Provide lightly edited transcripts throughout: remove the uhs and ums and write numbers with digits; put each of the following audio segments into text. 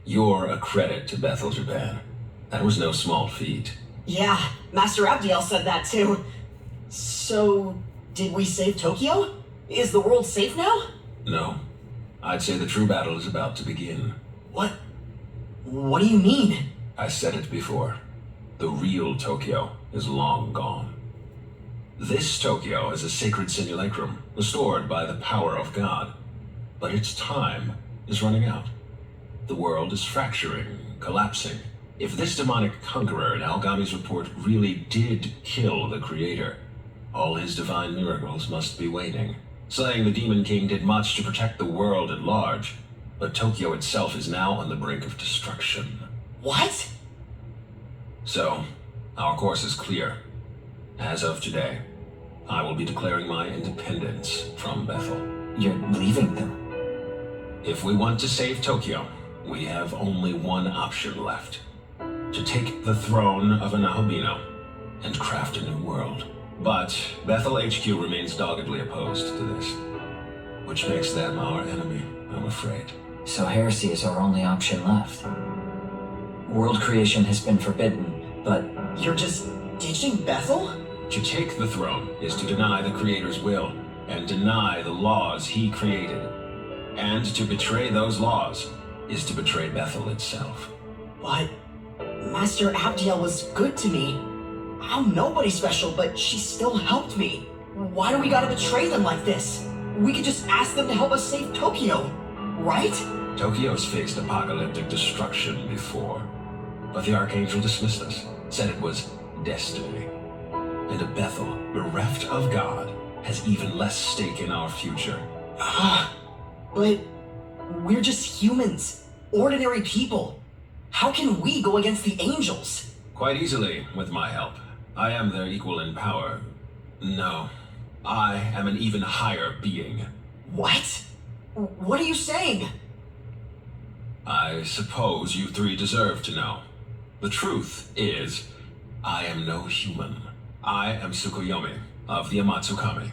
You're a credit to Bethel, Japan. That was no small feat. Yeah, Master Abdiel said that too. So, did we save Tokyo? Is the world safe now? No. I'd say the true battle is about to begin. What? What do you mean? I said it before. The real Tokyo is long gone. This Tokyo is a sacred simulacrum, restored by the power of God. But its time is running out. The world is fracturing, collapsing. If this demonic conqueror in Algami's report really did kill the creator, all his divine miracles must be waning. Slaying the Demon King did much to protect the world at large, but Tokyo itself is now on the brink of destruction. What? So, our course is clear. As of today, I will be declaring my independence from Bethel. You're leaving them? If we want to save Tokyo, we have only one option left. To take the throne of a Nahabino and craft a new world. But Bethel HQ remains doggedly opposed to this, which makes them our enemy, I'm afraid. So heresy is our only option left. World creation has been forbidden, but... You're just ditching Bethel? To take the throne is to deny the Creator's will, and deny the laws he created. And to betray those laws is to betray Bethel itself. But Master Abdiel was good to me. I'm nobody special, but she still helped me. Why do we gotta betray them like this? We could just ask them to help us save Tokyo, right? Tokyo's faced apocalyptic destruction before, but the Archangel dismissed us, said it was destiny. And a Bethel, bereft of God, has even less stake in our future. But we're just humans, ordinary people. How can we go against the angels? Quite easily, with my help. I am their equal in power. No, I am an even higher being. What? What are you saying? I suppose you three deserve to know. The truth is, I am no human. I am Tsukuyomi of the Amatsukami,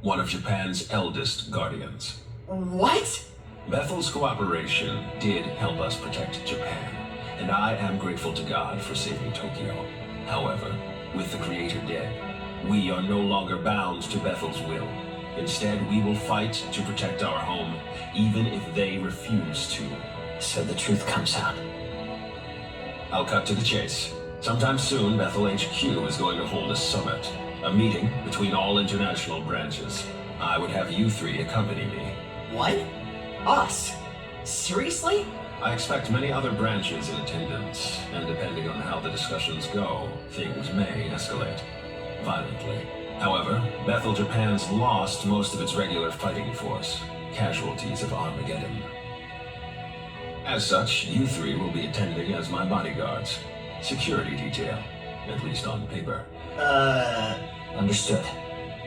one of Japan's eldest guardians. What? Bethel's cooperation did help us protect Japan, and I am grateful to God for saving Tokyo. However, with the Creator dead, we are no longer bound to Bethel's will. Instead, we will fight to protect our home, even if they refuse to. So the truth comes out. I'll cut to the chase. Sometime soon, Bethel HQ is going to hold a summit, a meeting between all international branches. I would have you three accompany me. What? Us? Seriously? I expect many other branches in attendance, and depending on how the discussions go, things may escalate violently. However, Bethel Japan's lost most of its regular fighting force, casualties of Armageddon. As such, you three will be attending as my bodyguards. Security detail, at least on paper. Understood.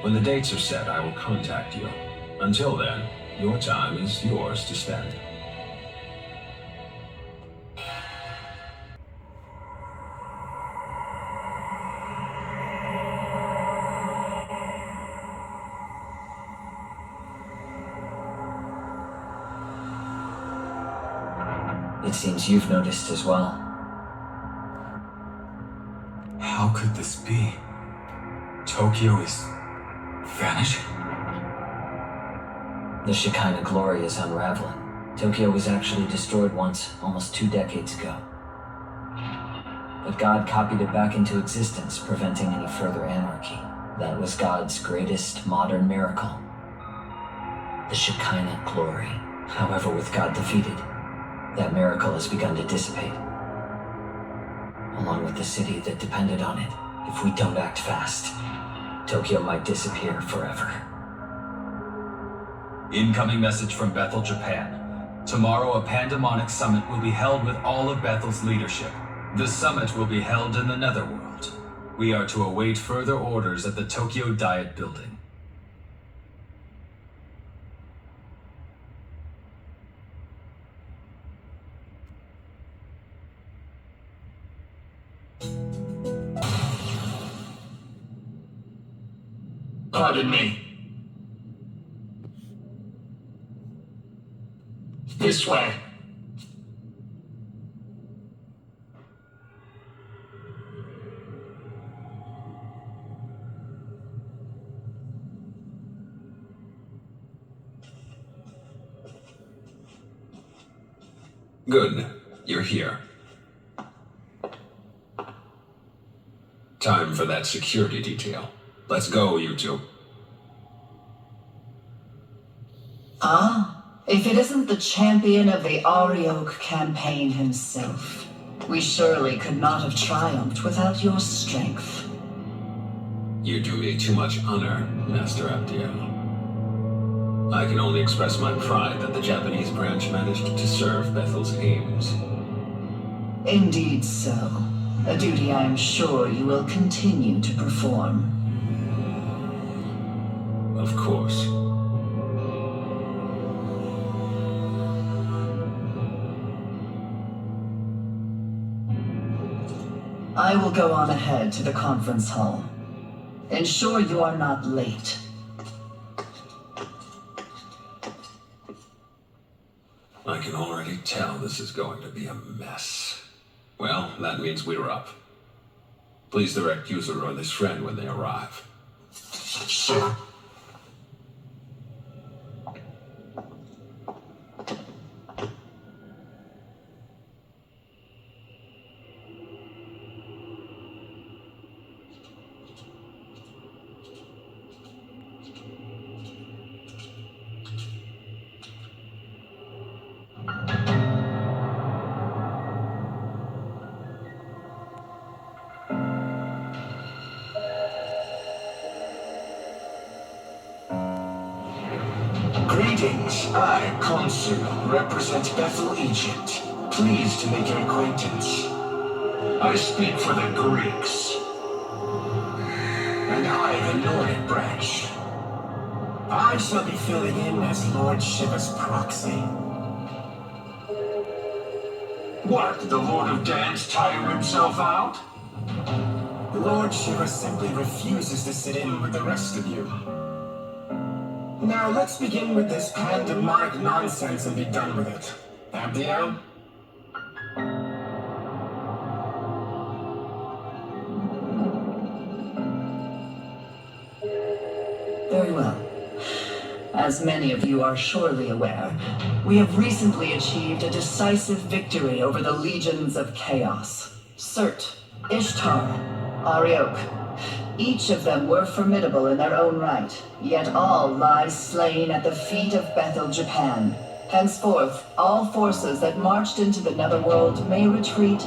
When the dates are set, I will contact you. Until then, your time is yours to spend. It seems you've noticed as well. How could this be? Tokyo is vanishing? The Shekinah glory is unraveling. Tokyo was actually destroyed once, almost 2 decades ago. But God copied it back into existence, preventing any further anarchy. That was God's greatest modern miracle. The Shekinah glory. However, with God defeated, that miracle has begun to dissipate, along with the city that depended on it. If we don't act fast, Tokyo might disappear forever. Incoming message from Bethel, Japan. Tomorrow a pandemonic summit will be held with all of Bethel's leadership. The summit will be held in the Netherworld. We are to await further orders at the Tokyo Diet Building. Pardon me. This way. Good. You're here. Time for that security detail. Let's go, you two. If it isn't the champion of the Arioch campaign himself, we surely could not have triumphed without your strength. You do me too much honor, Master Abdiel. I can only express my pride that the Japanese branch managed to serve Bethel's aims. Indeed so. A duty I am sure you will continue to perform. Of course. I will go on ahead to the conference hall. Ensure you are not late. I can already tell this is going to be a mess. Well, that means we're up. Please direct Yuzuru and his friend when they arrive. Sure. Greetings, I, Consul, represent Bethel, Egypt. Pleased to make your acquaintance. I speak for the Greeks. And I, the Nordic branch. I shall be filling in as Lord Shiva's proxy. What, did the Lord of Dance tire himself out? Lord Shiva simply refuses to sit in with the rest of you. Now let's begin with this pandemonic nonsense and be done with it. Abdiel? Very well. As many of you are surely aware, we have recently achieved a decisive victory over the legions of chaos. Surt, Ishtar, Arioch. Each of them were formidable in their own right, yet all lie slain at the feet of Bethel, Japan. Henceforth, all forces that marched into the Netherworld may retreat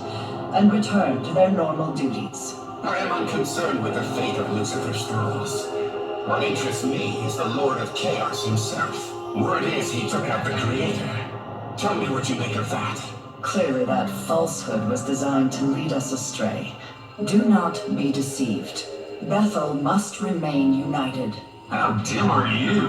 and return to their normal duties. I am unconcerned with the fate of Lucifer's thralls. What interests me is the Lord of Chaos himself. Word is he took out the Creator. Tell me what you make of that. Clearly that falsehood was designed to lead us astray. Do not be deceived. Bethel must remain united. How dim are you?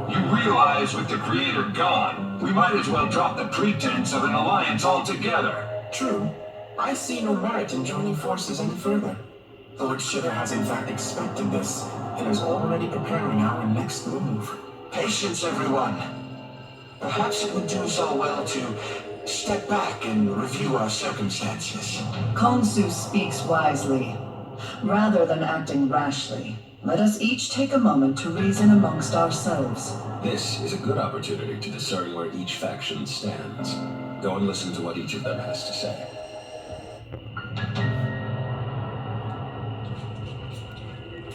You realize with the Creator gone, we might as well drop the pretense of an alliance altogether. True. I see no merit in joining forces any further. Lord Shiva has in fact expected this, and is already preparing our next move. Patience, everyone. Perhaps it would do us all well to step back and review our circumstances. Khonsu speaks wisely. Rather than acting rashly, let us each take a moment to reason amongst ourselves. This is a good opportunity to discern where each faction stands. Go and listen to what each of them has to say.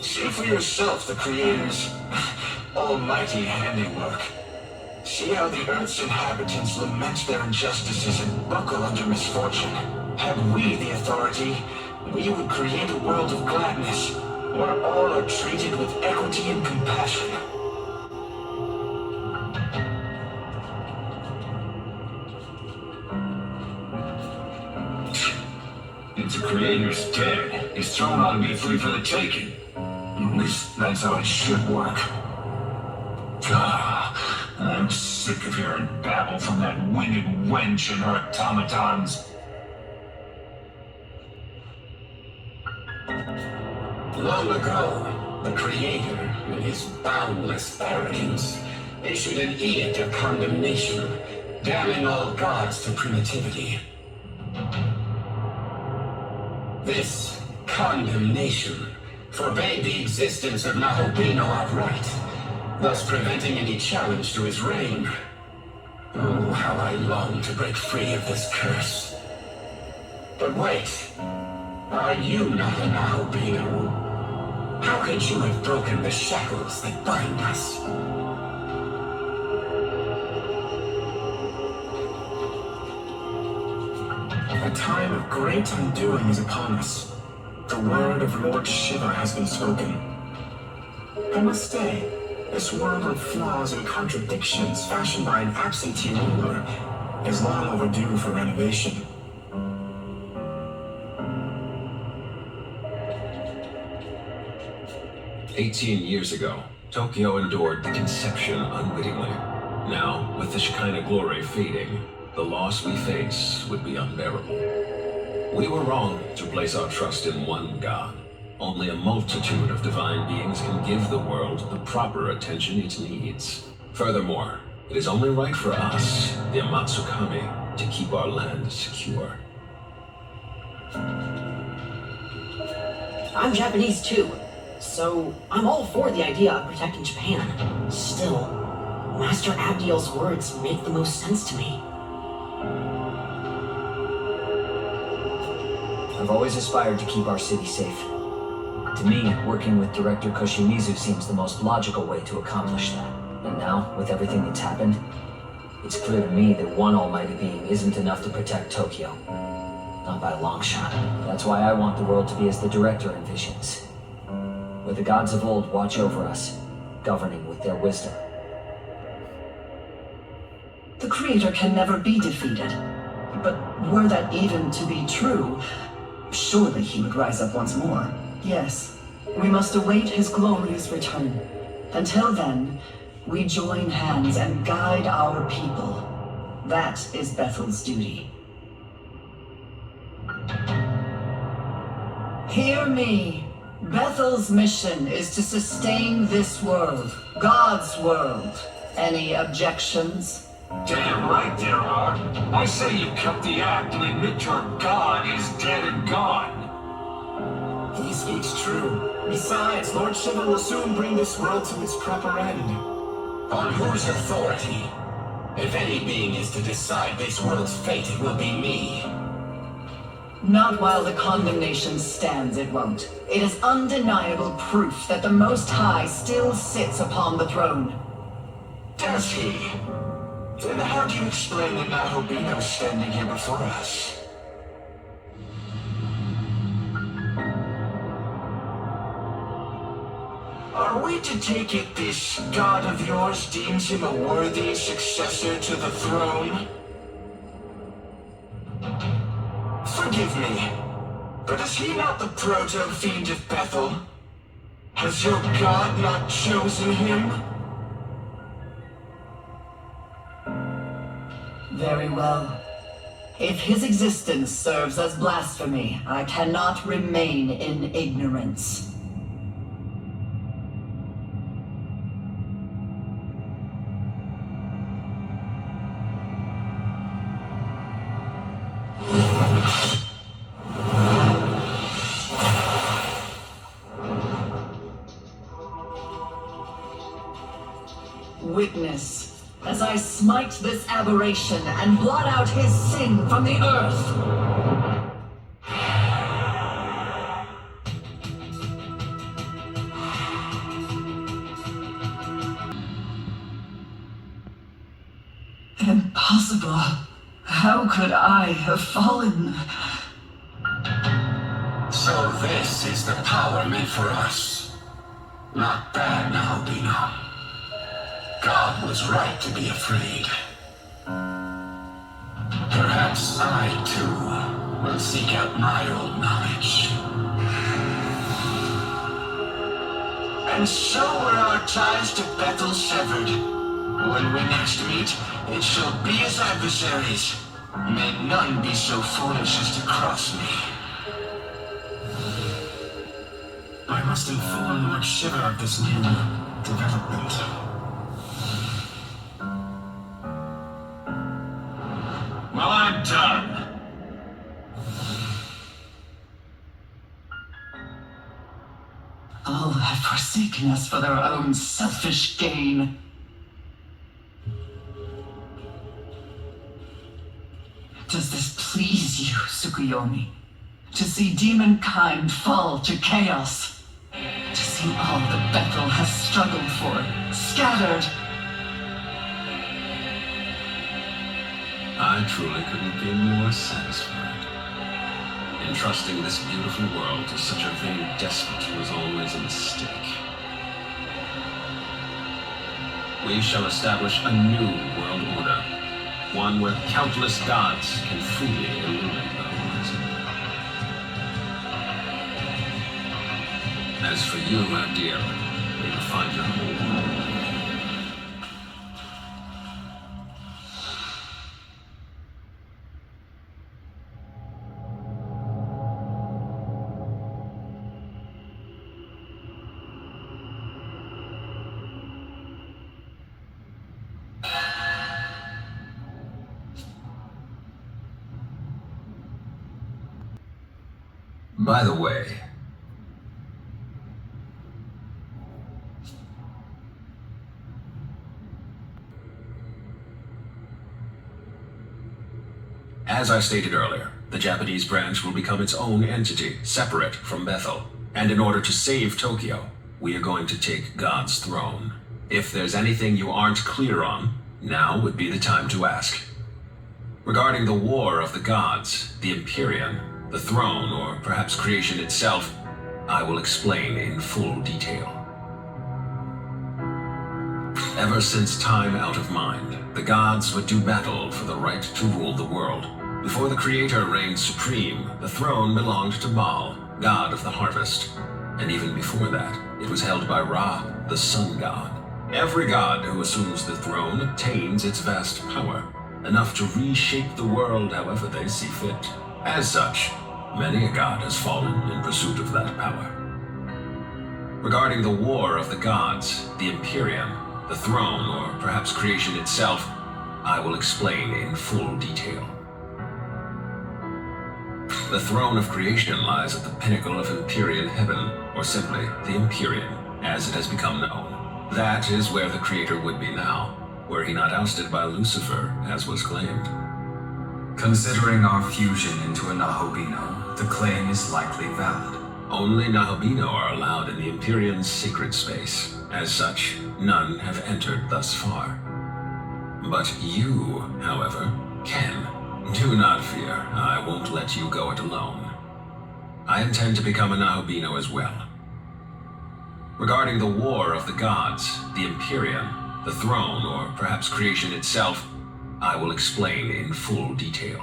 See for yourself the Creator's almighty handiwork. See how the Earth's inhabitants lament their injustices and buckle under misfortune. Had we the authority, we would create a world of gladness, where all are treated with equity and compassion. If the Creator's dead, his throne ought to be free for the taking. At least that's how it should work. Ah, I'm sick of hearing babble from that winged wench and her automatons. Long ago, the Creator, in his boundless arrogance, issued an edict of condemnation, damning all gods to primitivity. This condemnation forbade the existence of Nahobino outright, thus preventing any challenge to his reign. Oh, how I long to break free of this curse. But wait, are you not an albino? How could you have broken the shackles that bind us? A time of great undoing is upon us. The word of Lord Shiva has been spoken. I must say, this world of flaws and contradictions fashioned by an absentee ruler is long overdue for renovation. "18 years ago, Tokyo endured the conception unwittingly. Now, with the Shekinah glory fading, the loss we face would be unbearable. We were wrong to place our trust in one God. Only a multitude of divine beings can give the world the proper attention it needs. Furthermore, it is only right for us, the Amatsukami, to keep our land secure." I'm Japanese too, so I'm all for the idea of protecting Japan. Still, Master Abdiel's words make the most sense to me. I've always aspired to keep our city safe. To me, working with Director Koshimizu seems the most logical way to accomplish that. And now, with everything that's happened, it's clear to me that one almighty being isn't enough to protect Tokyo. Not by a long shot. That's why I want the world to be as the Director envisions. Where the gods of old watch over us, governing with their wisdom. The Creator can never be defeated. But were that even to be true, surely he would rise up once more. Yes, we must await his glorious return. Until then, we join hands and guide our people. That is Bethel's duty. Hear me. Bethel's mission is to sustain this world, God's world. Any objections? Damn right there are. I say you cut the act and admit your God is dead and gone. He speaks true. Besides, Lord Shiva will soon bring this world to its proper end. On whose authority? If any being is to decide this world's fate, it will be me. Not while the condemnation stands, it won't. It is undeniable proof that the Most High still sits upon the throne. Does he? Then how do you explain the Nahobino standing here before us? Are we to take it this god of yours deems him a worthy successor to the throne? Forgive me, but is he not the proto-fiend of Bethel? Has your god not chosen him? Very well. If his existence serves as blasphemy, I cannot remain in ignorance. Witness, as I smite this aberration and blot out his sin from the earth. Impossible. How could I have fallen? So this is the power meant for us. Not bad now, Bino. God was right to be afraid. Perhaps I, too, will seek out my old knowledge. And so were our ties to Bethel severed. When we next meet, it shall be as adversaries. May none be so foolish as to cross me. I must inform Lord Shiva of this new development. Well, I'm done. All have forsaken us for their own selfish gain. Does this please you, Tsukuyomi? To see demonkind fall to chaos? To see all that Bethel has struggled for, scattered? I truly couldn't be more satisfied. Entrusting this beautiful world to such a vain despot was always a mistake. We shall establish a new world order, one where countless gods can freely illuminate the horizon. As for you, Abdiel, may you find your home. By the way, as I stated earlier, the Japanese branch will become its own entity, separate from Bethel. And in order to save Tokyo, we are going to take God's throne. If there's anything you aren't clear on, now would be the time to ask. Regarding the War of the Gods, the Empyrean, the throne, or perhaps creation itself, I will explain in full detail. Ever since time out of mind, the gods would do battle for the right to rule the world. Before the Creator reigned supreme, the throne belonged to Baal, god of the harvest. And even before that, it was held by Ra, the sun god. Every god who assumes the throne obtains its vast power, enough to reshape the world however they see fit. As such, many a god has fallen in pursuit of that power. Regarding the War of the Gods, the Empyrean, the throne, or perhaps creation itself, I will explain in full detail. The throne of creation lies at the pinnacle of Empyrean heaven, or simply the Empyrean, as it has become known. That is where the Creator would be now, were he not ousted by Lucifer, as was claimed. Considering our fusion into a Nahobino, the claim is likely valid. Only Nahobino are allowed in the Empyrean's sacred space. As such, none have entered thus far. But you, however, can. Do not fear, I won't let you go it alone. I intend to become a Nahobino as well. Regarding the War of the Gods, the Empyrean, the throne, or perhaps creation itself, I will explain in full detail.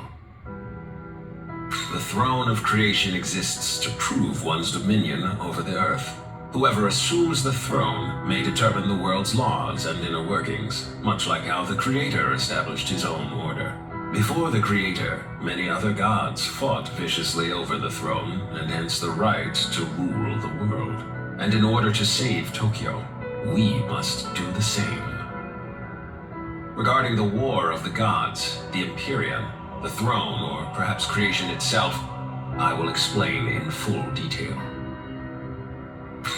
The throne of creation exists to prove one's dominion over the earth. Whoever assumes the throne may determine the world's laws and inner workings, much like how the Creator established his own order. Before the Creator, many other gods fought viciously over the throne, and hence the right to rule the world. And in order to save Tokyo, we must do the same. Regarding the War of the Gods, the Empyrean, the throne, or perhaps creation itself, I will explain in full detail.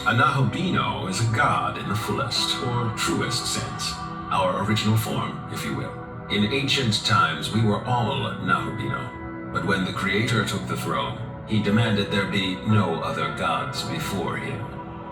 A Nahobino is a god in the fullest, or truest sense, our original form, if you will. In ancient times, we were all Nahobino, but when the Creator took the throne, he demanded there be no other gods before him,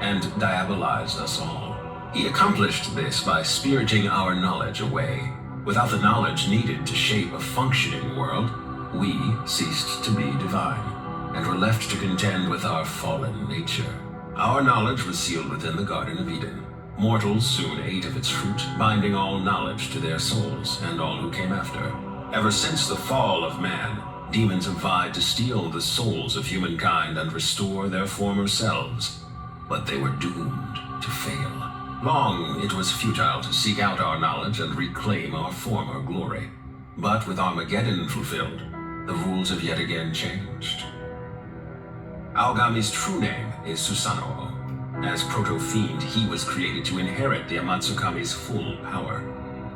and diabolized us all. He accomplished this by spiriting our knowledge away. Without the knowledge needed to shape a functioning world, we ceased to be divine, and were left to contend with our fallen nature. Our knowledge was sealed within the Garden of Eden. Mortals soon ate of its fruit, binding all knowledge to their souls, and all who came after. Ever since the fall of man, demons have vied to steal the souls of humankind and restore their former selves. But they were doomed to fail. Long it was futile to seek out our knowledge and reclaim our former glory. But with Armageddon fulfilled, the rules have yet again changed. Aogami's true name is Susanoo. As Proto-Fiend, he was created to inherit the Amatsukami's full power.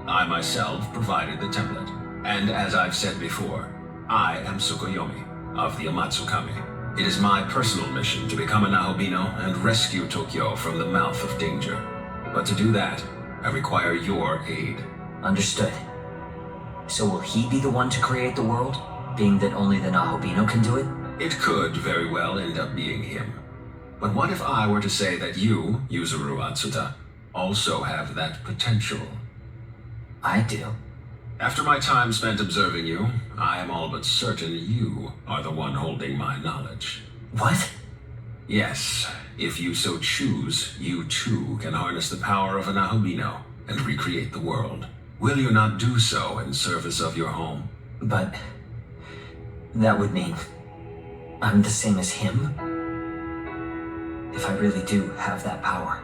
I myself provided the template, and as I've said before, I am Tsukuyomi of the Amatsukami. It is my personal mission to become a Nahobino and rescue Tokyo from the mouth of danger. But to do that, I require your aid. Understood. So will he be the one to create the world, being that only the Nahobino can do it? It could very well end up being him. But what if I were to say that you, Yuzuru Atsuta, also have that potential? I do. After my time spent observing you, I am all but certain you are the one holding my knowledge. What? Yes, if you so choose, you too can harness the power of a Nahobino and recreate the world. Will you not do so in service of your home? But that would mean I'm the same as him? If I really do have that power,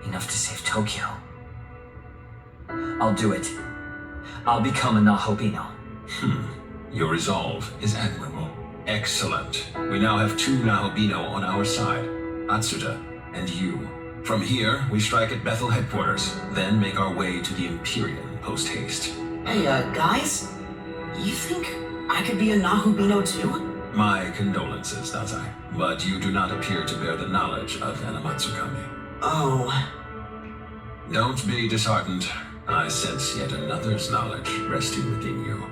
enough to save Tokyo, I'll do it. I'll become a Nahobino. Your resolve is admirable. Excellent. We now have 2 Nahobino on our side, Atsuta and you. From here, we strike at Bethel headquarters, then make our way to the Empyrean post-haste. Hey, guys? You think I could be a Nahubino too? My condolences, Dazai, but you do not appear to bear the knowledge of Anamatsukami. Oh. Don't be disheartened. I sense yet another's knowledge resting within you.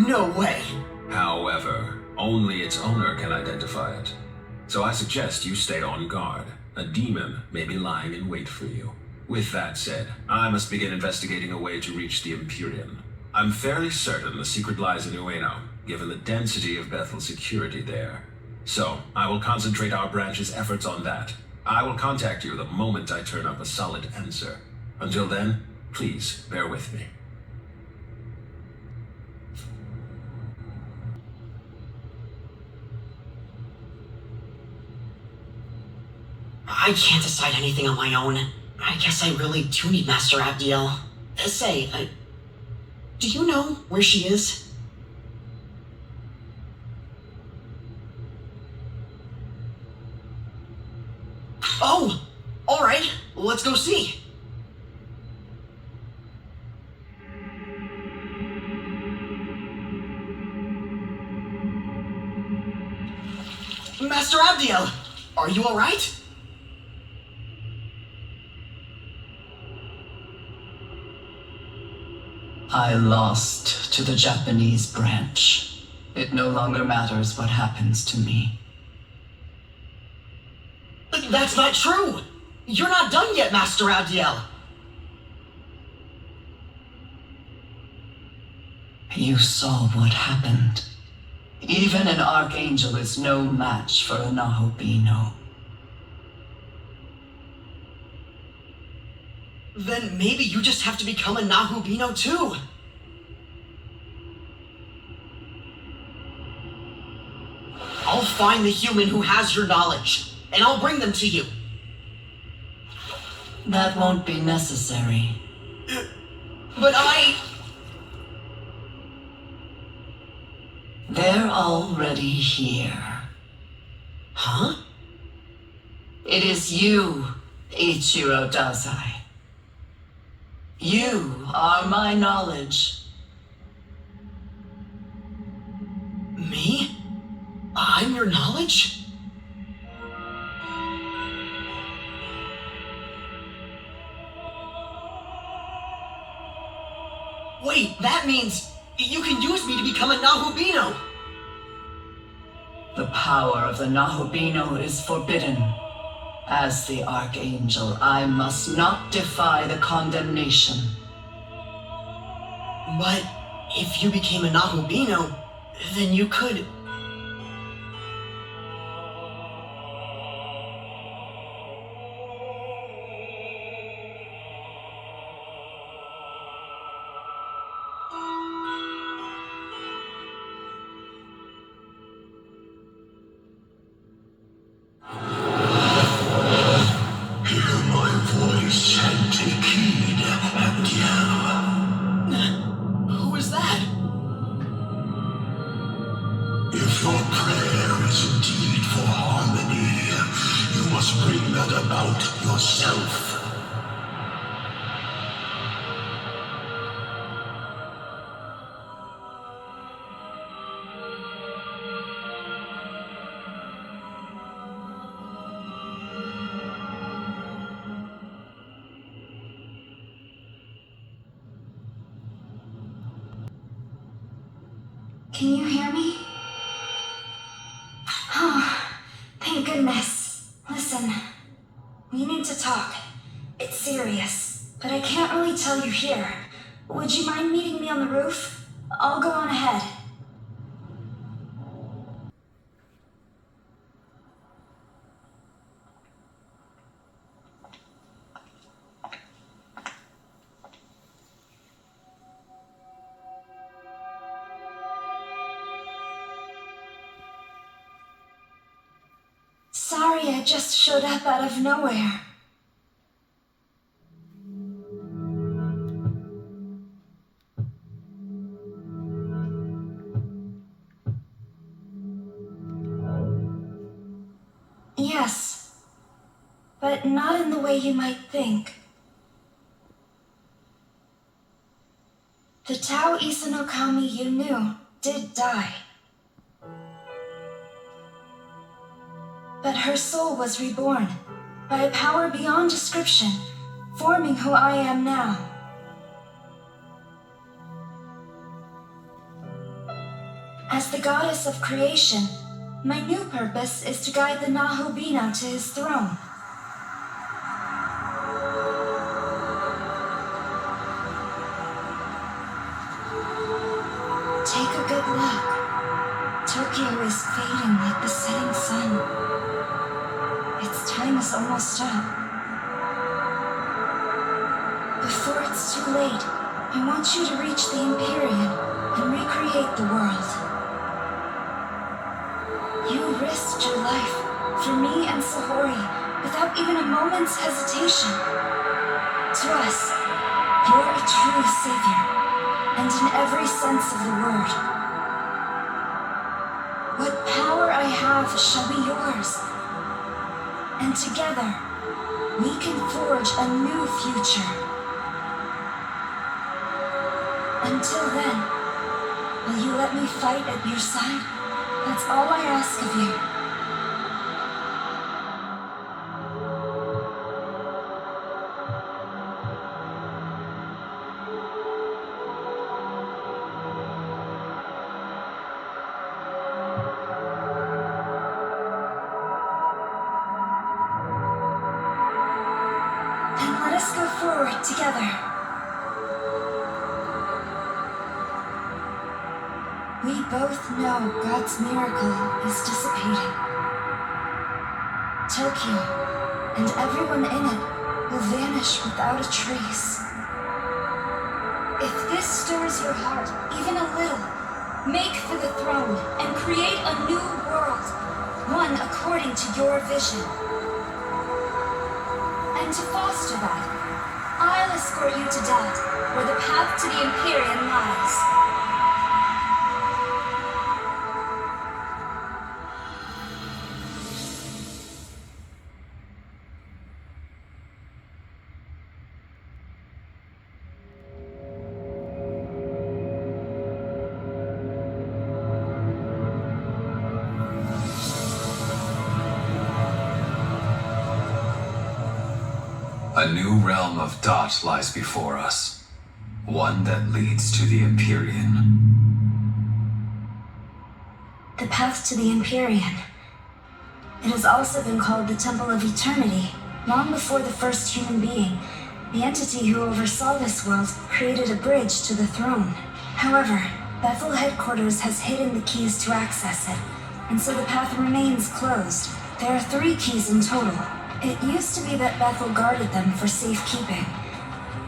No way! However, only its owner can identify it. So I suggest you stay on guard. A demon may be lying in wait for you. With that said, I must begin investigating a way to reach the Empyrean. I'm fairly certain the secret lies in Ueno, given the density of Bethel's security there. So, I will concentrate our branch's efforts on that. I will contact you the moment I turn up a solid answer. Until then, please bear with me. I can't decide anything on my own. I guess I really do need Master Abdiel. Say, do you know where she is? Oh! Alright, let's go see. Master Abdiel, are you alright? I lost to the Japanese branch. It no longer matters what happens to me. That's not true! You're not done yet, Master Abdiel! You saw what happened. Even an Archangel is no match for a Nahobino. Then maybe you just have to become a Nahubino too! I'll find the human who has your knowledge, and I'll bring them to you. That won't be necessary. But They're already here. Huh? It is you, Ichiro Dazai. You are my knowledge. Me? I'm your knowledge? Wait, that means you can use me to become a Nahubino! The power of the Nahobino is forbidden. As the Archangel, I must not defy the condemnation. But if you became a Nahubino, then you could... Who is that? If your prayer is indeed for harmony, you must bring that about yourself. Can you hear me? Oh, thank goodness. Listen, we need to talk. It's serious, but I can't really tell you here. Would you mind meeting me on the roof? I'll go on ahead. Sorry, I just showed up out of nowhere. Yes, but not in the way you might think. The Tao Isanokami you knew did die. But her soul was reborn by a power beyond description, forming who I am now. As the goddess of creation, my new purpose is to guide the Nahobino to his throne. Take a good look. Tokyo is fading like the setting sun. Its time is almost up. Before it's too late, I want you to reach the Empyrean and recreate the world. You risked your life for me and Sahori without even a moment's hesitation. To us, you're a true savior, and in every sense of the word. What power I have shall be yours. And together, we can forge a new future. Until then, will you let me fight at your side? That's all I ask of you. Then let us go forward together. We both know God's miracle is dissipating. Tokyo and everyone in it will vanish without a trace. If this stirs your heart even a little, make for the throne and create a new world, one according to your vision. And to foster that, I'll escort you to Dot, where the path to the Empyrean lies. A new realm of Dot lies before us. One that leads to the Empyrean. The path to the Empyrean. It has also been called the Temple of Eternity. Long before the first human being, the entity who oversaw this world created a bridge to the throne. However, Bethel headquarters has hidden the keys to access it, and so the path remains closed. There are 3 keys in total. It used to be that Bethel guarded them for safekeeping,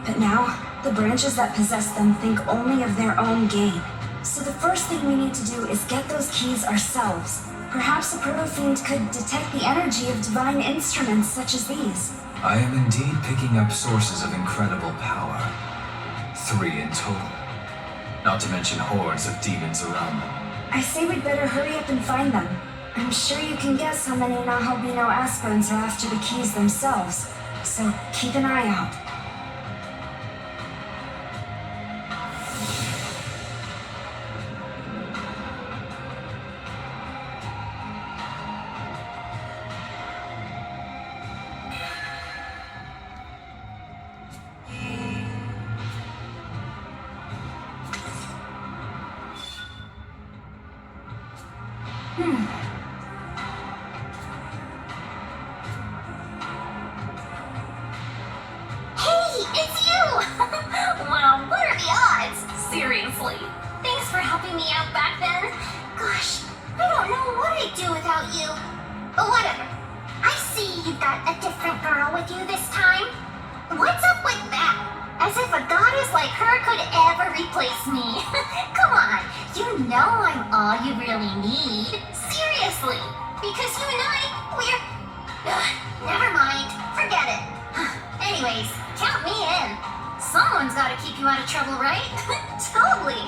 but now the branches that possess them think only of their own gain. So the first thing we need to do is get those keys ourselves. Perhaps a proto-fiend could detect the energy of divine instruments such as these. I am indeed picking up sources of incredible power. 3 in total. Not to mention hordes of demons around them. I say we'd better hurry up and find them. I'm sure you can guess how many Nahobino aspirants are after the keys themselves, so keep an eye out. Hey, it's you! Wow, what are the odds? Seriously. Thanks for helping me out back then. Gosh, I don't know what I'd do without you. But whatever. I see you've got a different girl with you this time. What's up with that? As if a goddess like her could ever replace me. Come on, you know I'm all you really need. Seriously. Because you and I, we're... never mind. Forget it. Anyways, count me in. Someone's gotta keep you out of trouble, right? Totally.